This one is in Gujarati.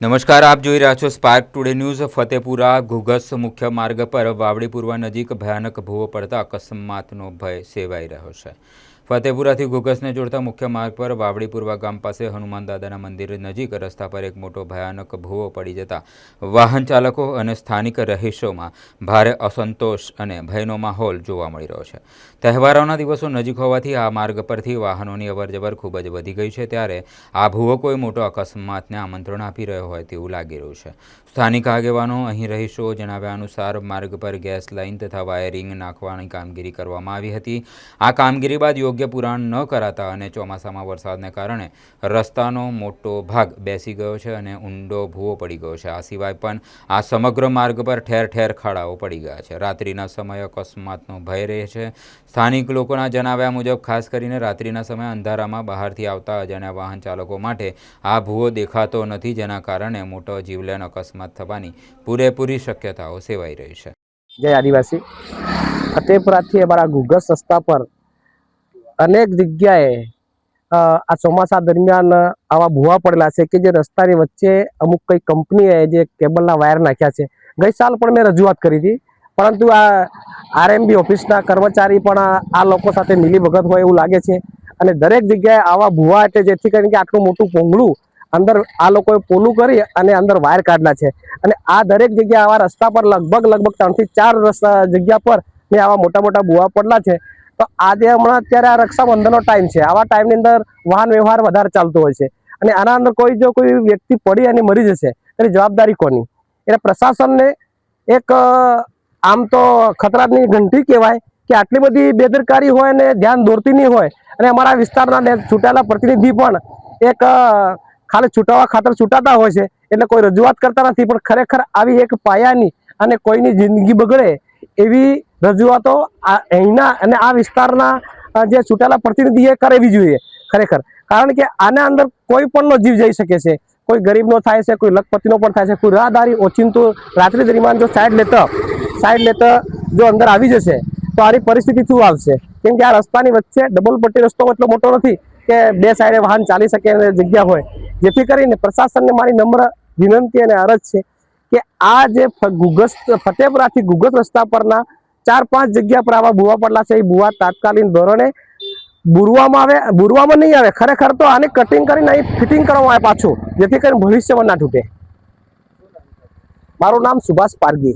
નમસ્કાર, આપ જોઈ રહ્યા છો સ્પાર્ક ટુડે ન્યૂઝ। ફતેપુરા ઘુઘસ મુખ્ય માર્ગ પર વાવડી પૂર્વ નજીક ભયાનક ભૂવો પડતા અકસ્માતનો ભય સેવાઈ રહ્યો છે। ફતેપુરાથી ઘુઘસને જોડતા મુખ્ય માર્ગ પર વાવડી પૂર્વ ગામ પાસે હનુમાન દાદાના મંદિર નજીક રસ્તા પર એક મોટો ભયાનક ભૂવો પડી જતા વાહન ચાલકો અને સ્થાનિક રહીશોમાં ભારે અસંતોષ અને ભયનો માહોલ જોવા મળી રહ્યો છે। તહેવારોના દિવસો નજીક હોવાથી આ માર્ગ પરથી વાહનોની અવરજવર ખૂબ જ વધી ગઈ છે, ત્યારે આ ભૂવો કોઈ મોટો અકસ્માતને આમંત્રણ આપી રહ્યો હોય તેવું લાગી રહ્યું છે। સ્થાનિક આગેવાનો અહીં રહીશો જણાવ્યા અનુસાર માર્ગ પર ગેસ લાઇન તથા વાયરિંગ નાખવાની કામગીરી કરવામાં આવી હતી। આ કામગીરી બાદ યોગ્ય પુરાણ ન કરાતા અને ચોમાસામાં વરસાદને કારણે રસ્તાનો મોટો ભાગ બેસી ગયો છે અને ઊંડો ભૂવો પડી ગયો છે। આ સિવાય પણ આ સમગ્ર માર્ગ પર ઠેર ઠેર ખાડાઓ પડી ગયા છે। રાત્રિના સમયે અકસ્માતનો ભય રહે છે। સ્થાનિક લોકોના જણાવ્યા મુજબ ખાસ કરીને રાત્રિના સમયે અંધારામાં બહારથી આવતા અજાણ્યા વાહન ચાલકો માટે આ ભૂવો દેખાતો નથી, જેના કારણે મોટો જીવલેણ અકસ્માત થવાની પૂરેપૂરી શક્યતાઓ સેવાઈ રહી છે। જય આદિવાસી। ફતેપુરાથી અમારા ઘુઘસ રસ્તા પર અનેક જગ્યાએ આ ચોમાસા દરમિયાન આવા ભૂવા પડેલા છે કે જે રસ્તાની વચ્ચે અમુક કઈ કંપનીએ જે કેબલના વાયર નાખ્યા છે। ગઈ સાલ પણ મેં રજૂઆત કરી હતી, પરંતુ આ આરએમબી ઓફિસના કર્મચારી પણ આ લોકો સાથે મિલીભગત હોય એવું લાગે છે અને દરેક જગ્યાએ આવા ભૂવા એટલે જેથી કરીને કે આટલું મોટું પોંગળું અંદર આ લોકોએ પોલું કરી અને અંદર વાયર કાઢલા છે અને આ દરેક જગ્યાએ આવા રસ્તા પર લગભગ 3 થી 4 જગ્યા પર મેં આવા મોટા મોટા ભૂવા પડલા છે। તો આજે હમણાં અત્યારે આ રક્ષાબંધનનો ટાઈમ છે, આવા ટાઈમની અંદર વાહન વ્યવહાર વધારે ચાલતો હોય છે અને આના અંદર કોઈ વ્યક્તિ પડી અને મરી જશે તેની જવાબદારી કોની? એટલે પ્રશાસનને એક આમ તો ખતરાની ઘંટી કહેવાય કે આટલી બધી બેદરકારી હોય અને ધ્યાન દોરતી નહીં હોય અને અમારા વિસ્તારના ચૂંટાયેલા પ્રતિનિધિ પણ એક ખાલી છૂટાવા ખાતર છૂટાતા હોય છે, એટલે કોઈ રજૂઆત કરતા નથી। પણ ખરેખર આવી એક પાયાની અને કોઈની જિંદગી બગડે એવી રજૂઆતો અહીંના અને આ વિસ્તારના જે ચૂંટાયેલા પ્રતિનિધિએ કરવી જોઈએ ખરેખર, કારણ કે આના અંદર કોઈ પણનો જીવ જઈ શકે છે। કોઈ ગરીબનો થાય છે, કોઈ લખપતિનો પણ થાય છે, કોઈ રાહદારી ઓચિંતો રાત્રિ દરમિયાન જો સાઈડ લેતા જો અંદર આવી જશે તો આની પરિસ્થિતિ શું આવશે? કેમ કે આ રસ્તાની વચ્ચે ડબલ પટ્ટી રસ્તો એટલો મોટો નથી કે બે સાઈડે વાહન ચાલી શકે અને જગ્યા હોય, જેથી કરીને પ્રશાસનને મારી નમ્ર વિનંતી અને અરજ છે કે આ જે ફતેપુરાથી ઘુઘસ રસ્તા પરના 4-5 જગ્યા પર આવા ભૂવા પડલા છે, એ ભૂવા તાત્કાલિક ધોરણે બુરવામાં નહીં આવે, ખરેખર તો આને કટિંગ કરીને અહીં ફિટિંગ કરવામાં આવે પાછું, જેથી કરીને ભવિષ્યમાં ના તૂટે। મારું નામ સુભાષ પારગી।